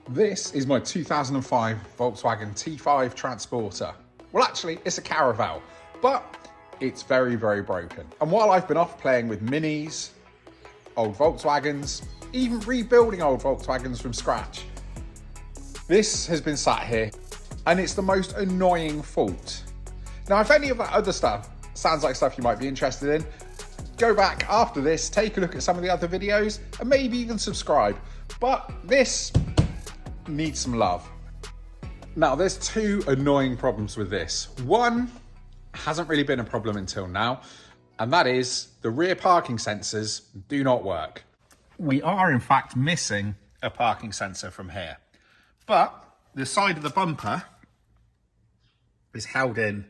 This is my 2005 Volkswagen T5 Transporter. Well, actually, it's a Caravelle, but it's very, very broken. And while I've been off playing with Minis, old Volkswagens, even rebuilding old Volkswagens from scratch, this has been sat here, and it's the most annoying fault. Now, if any of that other stuff sounds like stuff you might be interested in, go back after this, take a look at some of the other videos, and maybe even subscribe. But this needs some love. Now, there's two annoying problems with this. One hasn't really been a problem until now, and that is the rear parking sensors do not work. We are in fact missing a parking sensor from here, but the side of the bumper is held in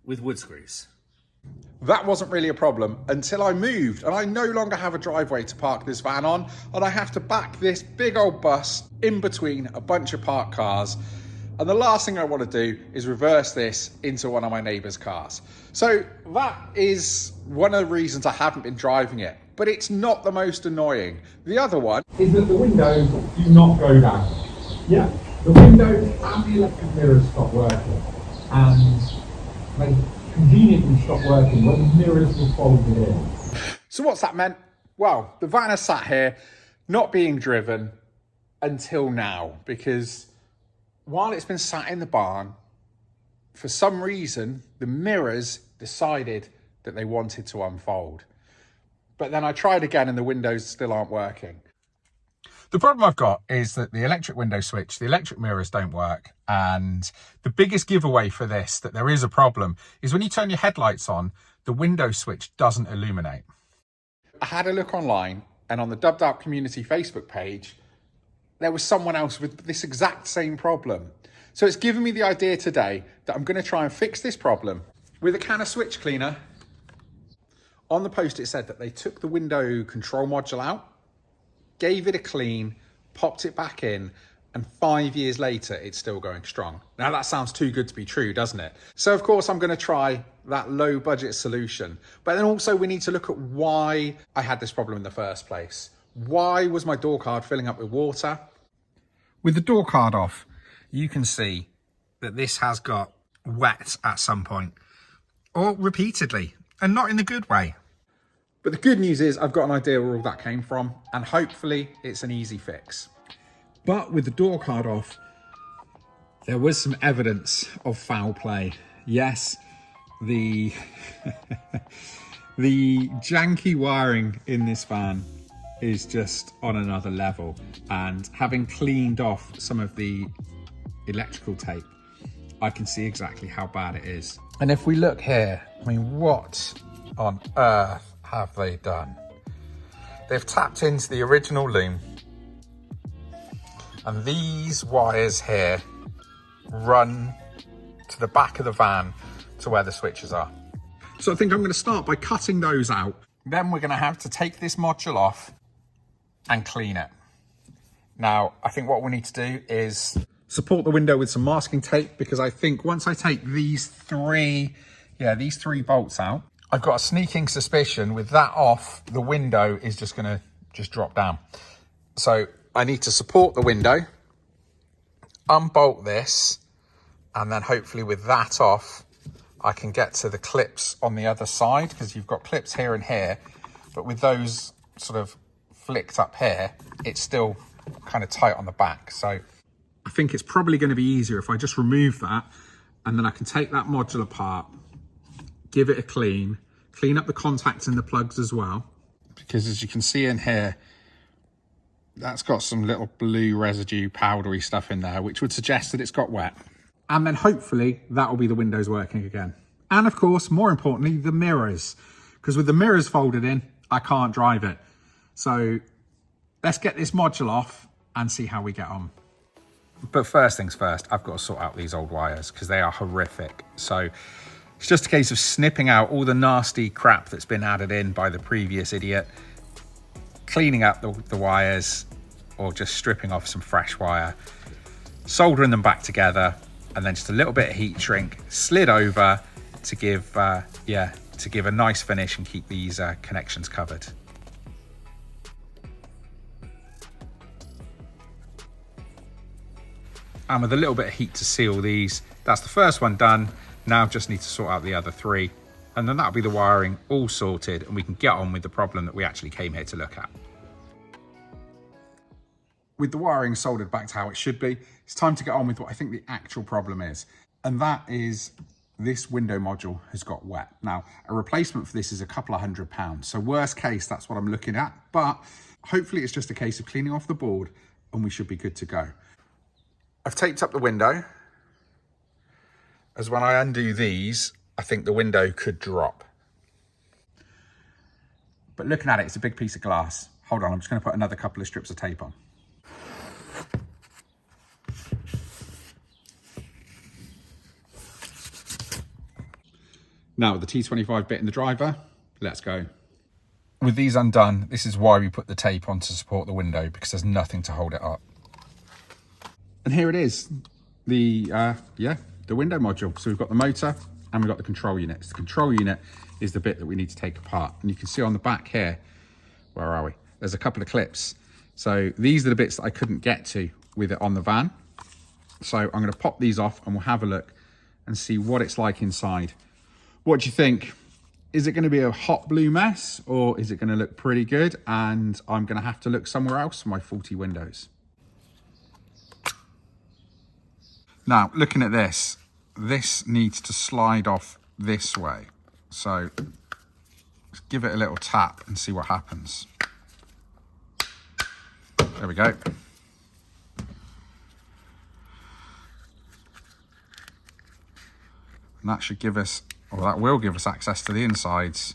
with wood screws. That wasn't really a problem until I moved, and I no longer have a driveway to park this van on, and I have to back this big old bus in between a bunch of parked cars. And the last thing I want to do is reverse this into one of my neighbour's cars. So that is one of the reasons I haven't been driving it, but it's not the most annoying. The other one is that the windows do not go down. Yeah, the windows and the electric mirrors stop working, and they conveniently stop working when the mirrors were folded in. So what's that meant? Well, the van has sat here not being driven until now, because while it's been sat in the barn, for some reason, the mirrors decided that they wanted to unfold. But then I tried again and the windows still aren't working. The problem I've got is that the electric window switch, the electric mirrors don't work. And the biggest giveaway for this, that there is a problem, is when you turn your headlights on, the window switch doesn't illuminate. I had a look online, and on the Dubbed Out Community Facebook page, there was someone else with this exact same problem. So it's given me the idea today that I'm going to try and fix this problem with a can of switch cleaner. On the post it said that they took the window control module out, gave it a clean, popped it back in, and 5 years later it's still going strong. Now that sounds too good to be true, doesn't it? So of course I'm going to try that low budget solution, but then also we need to look at why I had this problem in the first place. Why was my door card filling up with water? With the door card off, you can see that this has got wet at some point, or repeatedly, and not in the good way. But the good news is I've got an idea where all that came from, and hopefully it's an easy fix. But with the door card off, there was some evidence of foul play. Yes, the the janky wiring in this van is just on another level, and having cleaned off some of the electrical tape, I can see exactly how bad it is. And if we look here, I mean, what on earth have they done? They've tapped into the original loom, and these wires here run to the back of the van to where the switches are. So I think I'm going to start by cutting those out. Then we're going to have to take this module off and clean it. Now, I think what we need to do is support the window with some masking tape, because I think once I take these three bolts out, I've got a sneaking suspicion with that off, the window is just going to drop down. So I need to support the window, unbolt this, and then hopefully with that off, I can get to the clips on the other side, because you've got clips here and here, but with those sort of flicked up here, it's still kind of tight on the back. So I think it's probably going to be easier if I just remove that, and then I can take that module apart, give it a clean up the contacts and the plugs as well, because as you can see in here, that's got some little blue residue powdery stuff in there, which would suggest that it's got wet. And then hopefully that will be the windows working again. And of course, more importantly, the mirrors, because with the mirrors folded in, I can't drive it. So let's get this module off and see how we get on. But first things first, I've got to sort out these old wires because they are horrific. So it's just a case of snipping out all the nasty crap that's been added in by the previous idiot, cleaning up the wires, or just stripping off some fresh wire, soldering them back together, and then just a little bit of heat shrink slid over to give a nice finish and keep these connections covered. And with a little bit of heat to seal these, that's the first one done. Now just need to sort out the other 3. And then that'll be the wiring all sorted, and we can get on with the problem that we actually came here to look at. With the wiring soldered back to how it should be, it's time to get on with what I think the actual problem is. And that is this window module has got wet. Now, a replacement for this is a couple of £100. So worst case, that's what I'm looking at. But hopefully it's just a case of cleaning off the board and we should be good to go. I've taped up the window, as when I undo these, I think the window could drop. But looking at it, it's a big piece of glass. Hold on, I'm just going to put another couple of strips of tape on. Now, with the T25 bit in the driver, let's go. With these undone, this is why we put the tape on to support the window, because there's nothing to hold it up. And here it is, the window module. So we've got the motor and we've got the control unit. So the control unit is the bit that we need to take apart. And you can see on the back here, where are we? There's a couple of clips. So these are the bits that I couldn't get to with it on the van. So I'm going to pop these off and we'll have a look and see what it's like inside. What do you think? Is it going to be a hot blue mess, or is it going to look pretty good and I'm going to have to look somewhere else for my faulty windows? Now, looking at this, this needs to slide off this way. So let's give it a little tap and see what happens. There we go. And that should give us, or that will give us access to the insides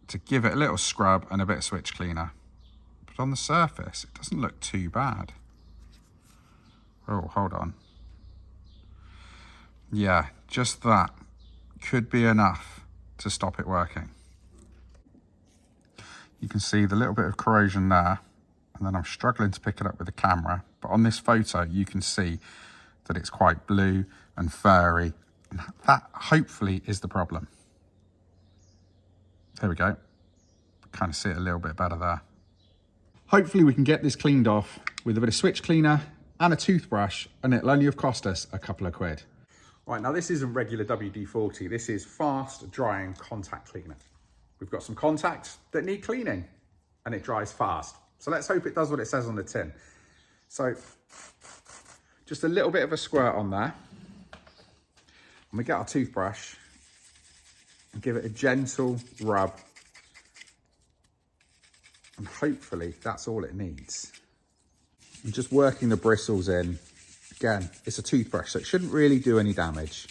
to give it a little scrub and a bit of switch cleaner. But on the surface, it doesn't look too bad. Oh, hold on. Yeah, just that could be enough to stop it working. You can see the little bit of corrosion there, and then I'm struggling to pick it up with the camera. But on this photo, you can see that it's quite blue and furry. And that hopefully is the problem. There we go. Kind of see it a little bit better there. Hopefully we can get this cleaned off with a bit of switch cleaner and a toothbrush, and it'll only have cost us a couple of quid. Right, now this isn't regular WD-40, this is fast drying contact cleaner. We've got some contacts that need cleaning and it dries fast. So let's hope it does what it says on the tin. So just a little bit of a squirt on there. And we get our toothbrush and give it a gentle rub. And hopefully that's all it needs. I'm just working the bristles in. Again, it's a toothbrush, so it shouldn't really do any damage.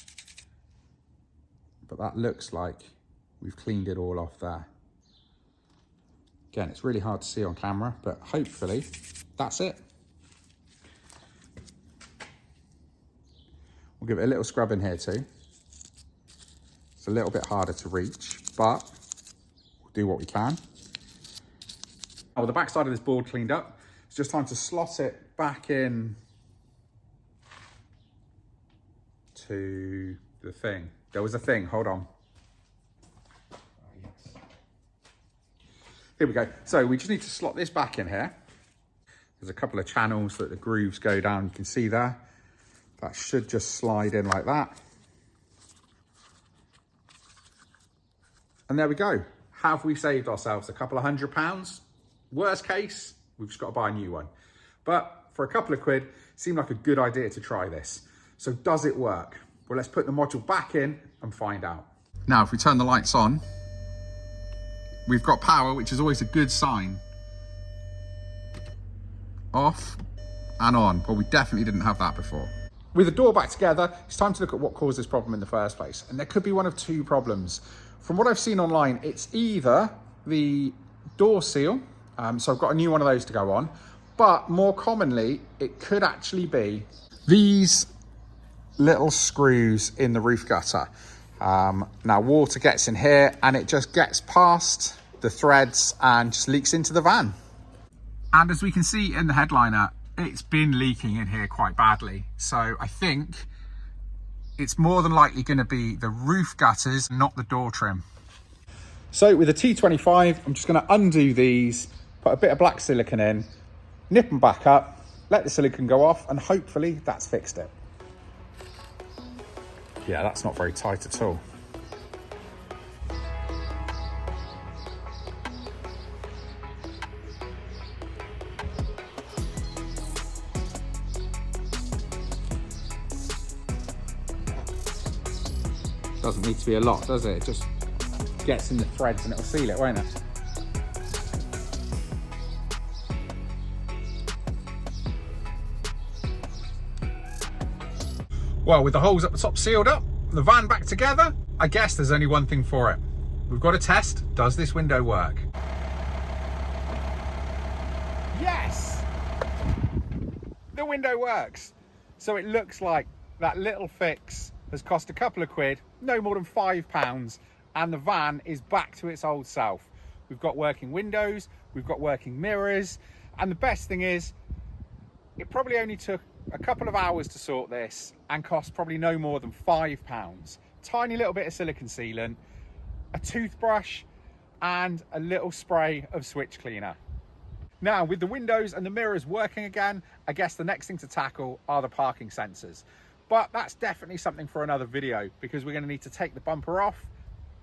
But that looks like we've cleaned it all off there. Again, it's really hard to see on camera, but hopefully that's it. We'll give it a little scrub in here too. It's a little bit harder to reach, but we'll do what we can. Oh, the back side of this board cleaned up. It's just time to slot it back in to the thing. There was a thing, hold on. Here we go. So we just need to slot this back in here. There's a couple of channels that the grooves go down. You can see there. That should just slide in like that. And there we go. Have we saved ourselves a couple of £100? Worst case, we've just got to buy a new one. But for a couple of quid, it seemed like a good idea to try this. So does it work? Well, let's put the module back in and find out. Now, if we turn the lights on, we've got power, which is always a good sign. Off and on. Well, we definitely didn't have that before. With the door back together, it's time to look at what caused this problem in the first place. And there could be one of two problems. From what I've seen online, it's either the door seal, so I've got a new one of those to go on, but more commonly, it could actually be these little screws in the roof gutter. Now water gets in here and it just gets past the threads and just leaks into the van. And as we can see in the headliner, it's been leaking in here quite badly. So I think it's more than likely going to be the roof gutters, not the door trim. So with a T25, I'm just going to undo these, put a bit of black silicone in, nip them back up, let the silicone go off, and hopefully that's fixed it. Yeah, that's not very tight at all. Doesn't need to be a lot, does it? It just gets in the threads and it'll seal it, won't it? Well, with the holes at the top sealed up, the van back together, I guess there's only one thing for it. We've got to test, does this window work? Yes! The window works. So it looks like that little fix has cost a couple of quid, no more than £5, and the van is back to its old self. We've got working windows, we've got working mirrors, and the best thing is, it probably only took a couple of hours to sort this and cost probably no more than £5. Tiny little bit of silicone sealant, a toothbrush, and a little spray of switch cleaner. Now, with the windows and the mirrors working again, I guess the next thing to tackle are the parking sensors. But that's definitely something for another video, because we're going to need to take the bumper off.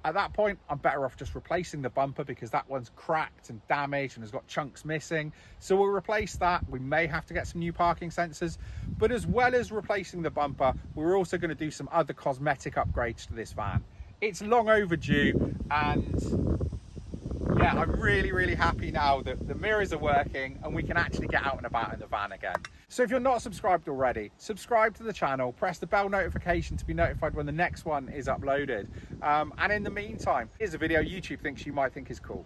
At that point, I'm better off just replacing the bumper, because that one's cracked and damaged and has got chunks missing. So we'll replace that. We may have to get some new parking sensors. But as well as replacing the bumper, we're also going to do some other cosmetic upgrades to this van. It's long overdue, and yeah, I'm really happy now that the mirrors are working and we can actually get out and about in the van again. So if you're not subscribed already, subscribe to the channel, press the bell notification to be notified when the next one is uploaded. And in the meantime, here's a video YouTube thinks you might think is cool.